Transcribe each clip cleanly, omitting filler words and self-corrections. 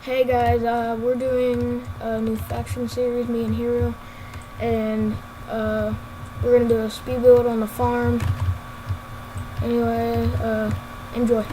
Hey guys, we're doing a new faction series, me and Hero, and we're gonna do a speed build on the farm. Anyway, enjoy.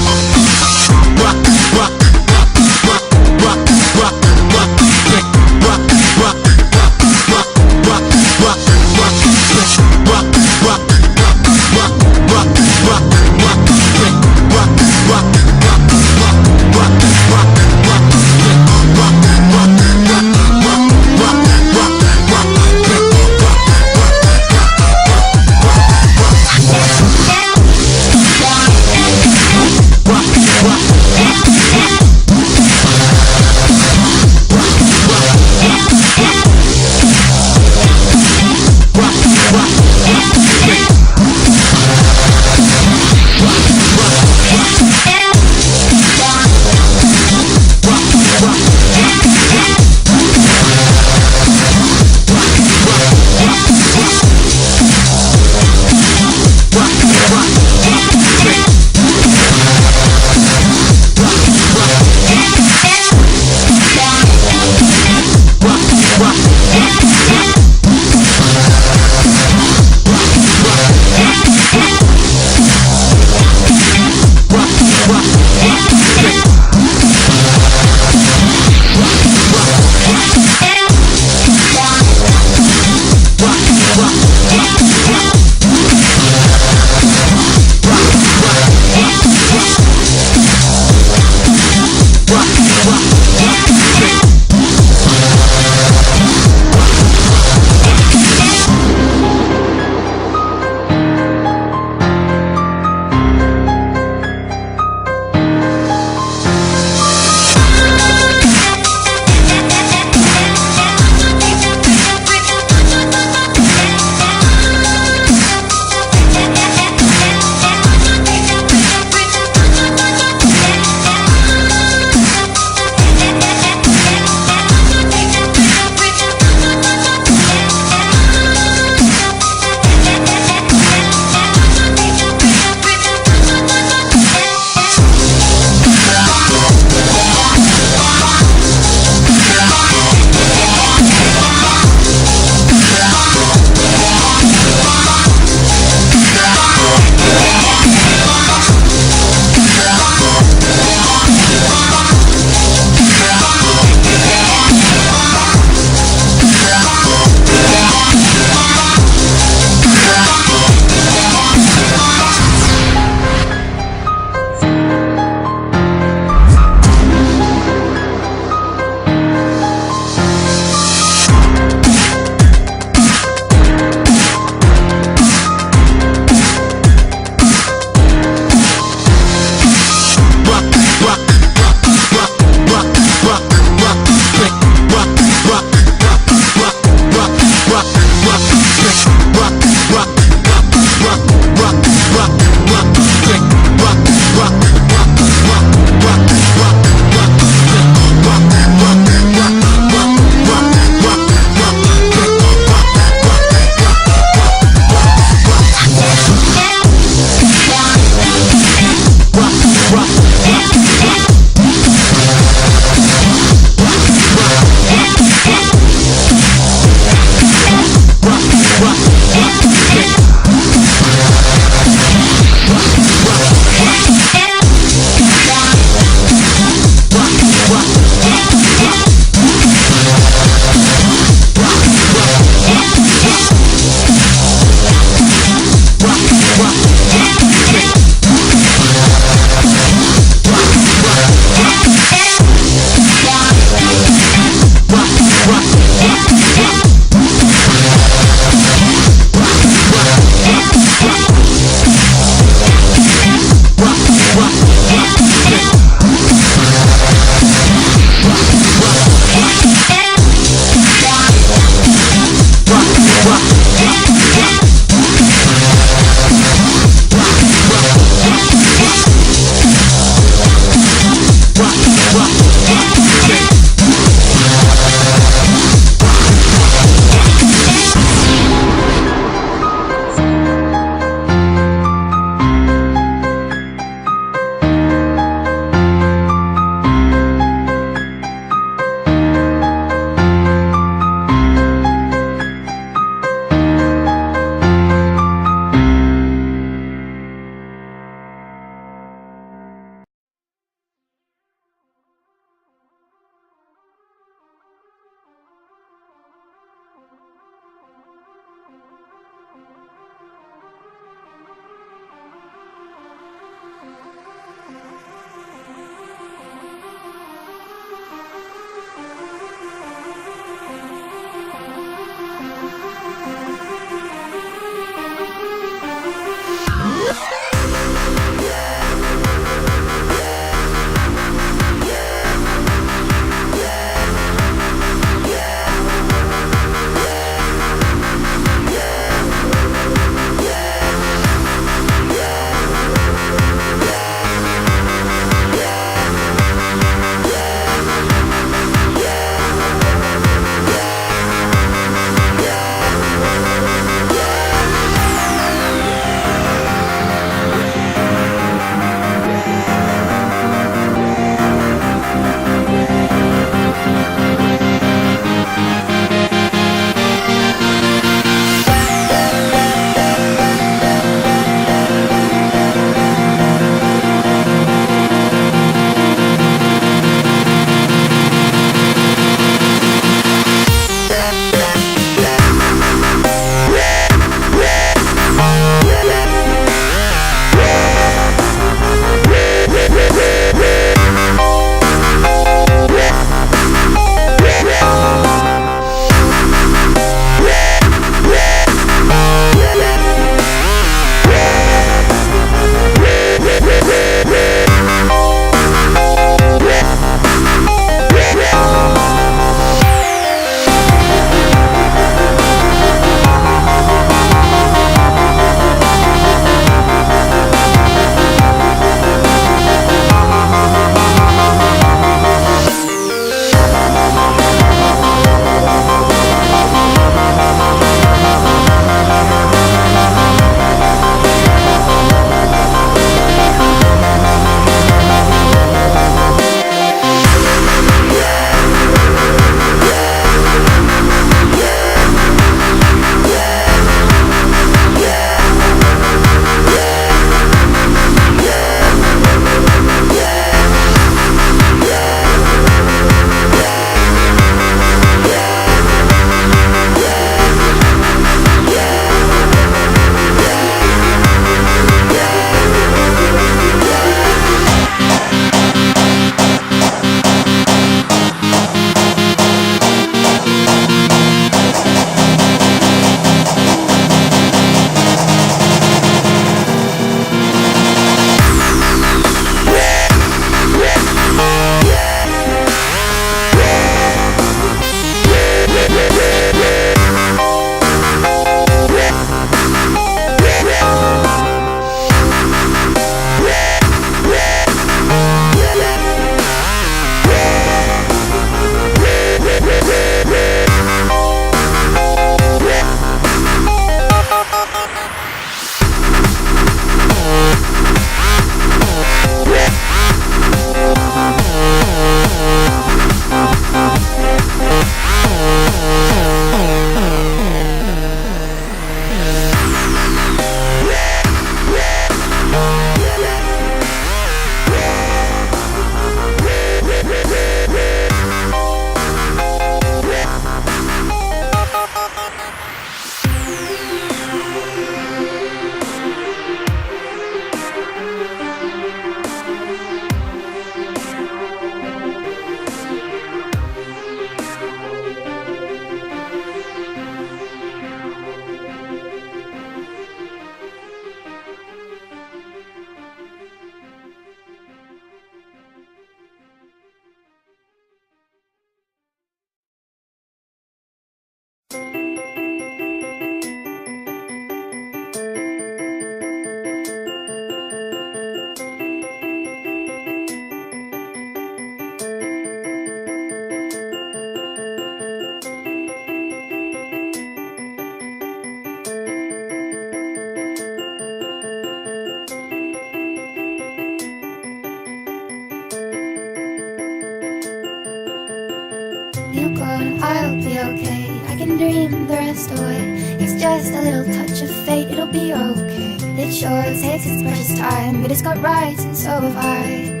on, I'll be okay. I can dream the rest away. It's just a little touch of fate, it'll be okay. It sure takes its precious time, but it's got rights and so have I.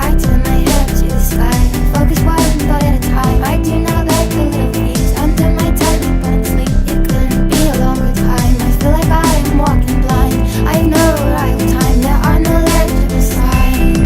I turn my head to the sky, focus one thought at a time. I do not like the little things under my tightly buttoned sleep. It couldn't be a longer time. I feel like I am walking blind. I have no arrival time, there are no legible signs.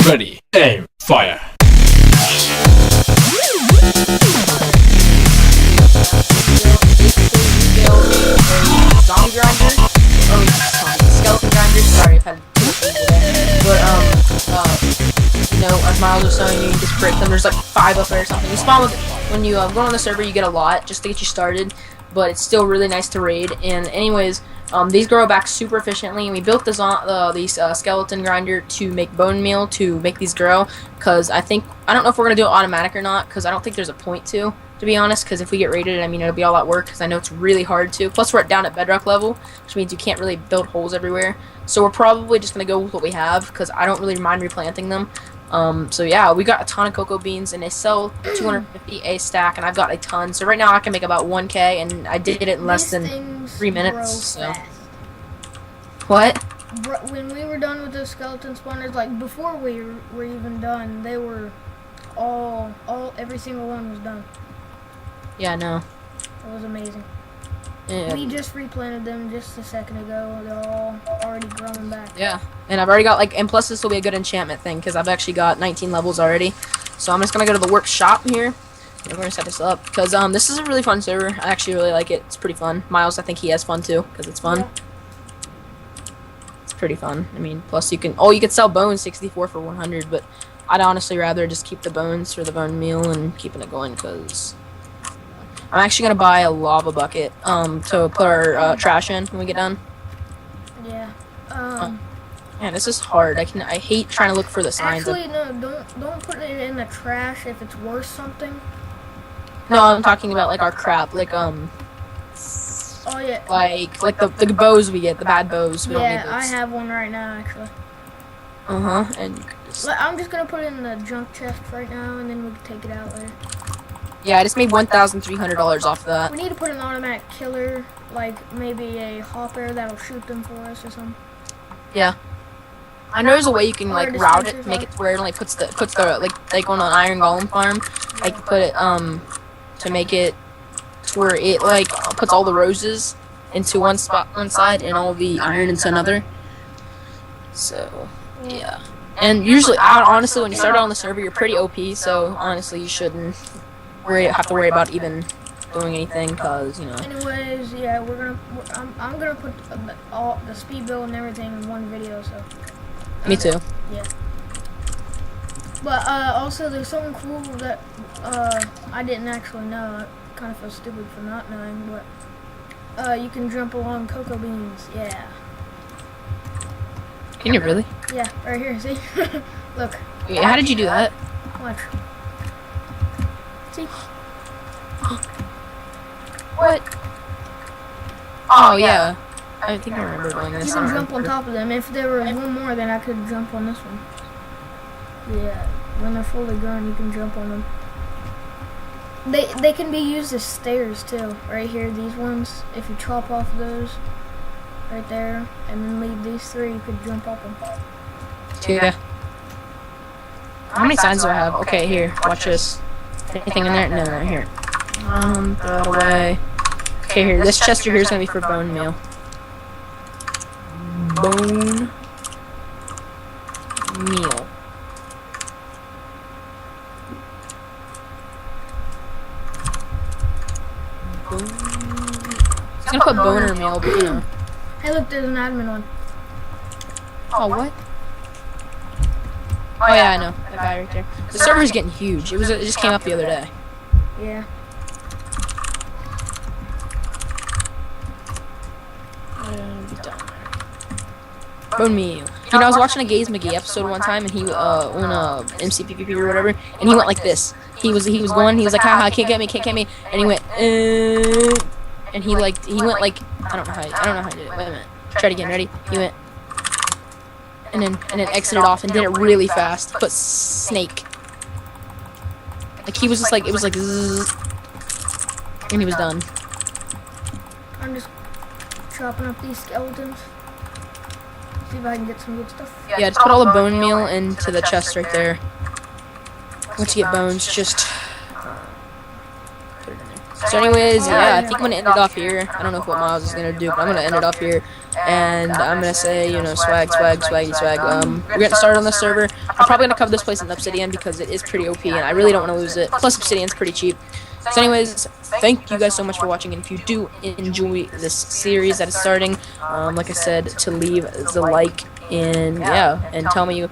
Ready, aim, fire. Zombie grinder, or skeleton grinder. Sorry, I've had too much people there. But you know, as Miles was saying, you just break them. There's like 5 up there or something. You spawn with when you go on the server, you get a lot just to get you started. but it's still really nice to raid. And anyways, these grow back super efficiently, and we built this on these skeleton grinder to make bone meal to make these grow. Because I don't know if we're gonna do it automatic or not, because I don't think there's a point to be honest. Because if we get raided, I mean, it'll be all that work. Because I know it's really hard to. Plus, we're down at bedrock level, which means you can't really build holes everywhere. So we're probably just gonna go with what we have, because I don't really mind replanting them. So yeah, we got a ton of cocoa beans, and they sell 250 a stack, and I've got a ton. So right now I can make about 1K, and I did it in less than 3 minutes. So what? When we were done with those skeleton spawners, like before we were even done, they were every single one was done. Yeah, I know. It was amazing. Yeah. We just replanted them just a second ago. They're all already growing back. Yeah, and I've already got and plus this will be a good enchantment thing because I've actually got 19 levels already. So I'm just gonna go to the workshop here, and we're gonna set this up because this is a really fun server. I actually really like it. It's pretty fun. Miles, I think he has fun too because it's fun. Yeah. It's pretty fun. I mean, plus you can sell bones 64 for 100, but I'd honestly rather just keep the bones for the bone meal and keeping it going because. I'm actually gonna buy a lava bucket to put our trash in when we get done. Yeah. Man, this is hard. I hate trying to look for the signs. Actually, no. Don't put it in the trash if it's worth something. No, I'm talking about like our crap, like Oh yeah. like the bows we get, the bad bows. We don't need Yeah, those. I have one right now actually. And you could just. I'm just gonna put it in the junk chest right now, and then we can take it out later. Yeah, I just made $1,300 off that. We need to put an automatic killer, like maybe a hopper that'll shoot them for us or something. Yeah. I know there's a way you can Or like the route it sensors to make on. it to where it only puts the like on an iron golem farm. I can put it to make it to where it like puts all the roses into one side and all the iron into another. So yeah. And usually, honestly, when you start on the server, you're pretty OP. So honestly, you shouldn't have to worry about even doing anything, cause you know. Anyways, yeah, I'm gonna put all the speed build and everything in one video. So. Me too. Yeah. But also, there's something cool that I didn't actually know. I kind of feel stupid for not knowing, but you can jump along cocoa beans. Yeah. Can you really? Yeah, right here. See? Look. Wait, how did you do that? Watch. See? What? Oh yeah. I think I remember doing this. You can jump on top of them. If there were one more, then I could jump on this one. Yeah, when they're fully grown, you can jump on them. They can be used as stairs too. Right here, these ones. If you chop off those, right there, and then leave these three, you could jump up them. Yeah. How many signs do I have? Okay, here. Watch this. Anything in there? No, right here. Throw it away. Okay, here. This chest here is gonna be for bone meal. Bone meal. I'm gonna put boner meal, but you know. Hey, look, there's an admin one. Oh, what? Oh yeah, I know. That guy right there. The server's getting huge. It just came up the other day. Yeah. Bone meal. You know, I was watching a Gaze McGee episode one time, and he on MCPPP or whatever, and he went like this. He was going. He was like, haha, can't get me, and he went, and he went like, I don't know how he did it. Wait a minute. Try it again. Ready? He went, and then exited off and did it really fast. Put snake. Like he was just like, it was like, zzz, and he was done. I'm just chopping up these skeletons. See if I can get some good stuff. Yeah, just put all the bone meal into the chest right there. Once you get bones, just put it in there. So anyways, yeah, I think I'm gonna end it off here. I don't know what Miles is gonna do, but I'm gonna end it off here. And I'm gonna say, you know, swag. We're getting started on this server. I'm probably gonna cover this place in Obsidian because it is pretty OP, and I really don't want to lose it. Plus, Obsidian's pretty cheap. So anyways, thank you guys so much for watching, and if you do enjoy this series that is starting, like I said, to leave the like and and tell me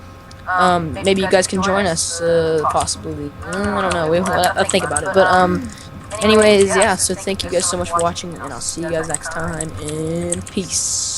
maybe you guys can join us, possibly. I don't know. I'll think about it, but Anyways, yeah, so thank you guys so much for watching, and I'll see you guys next time, and peace.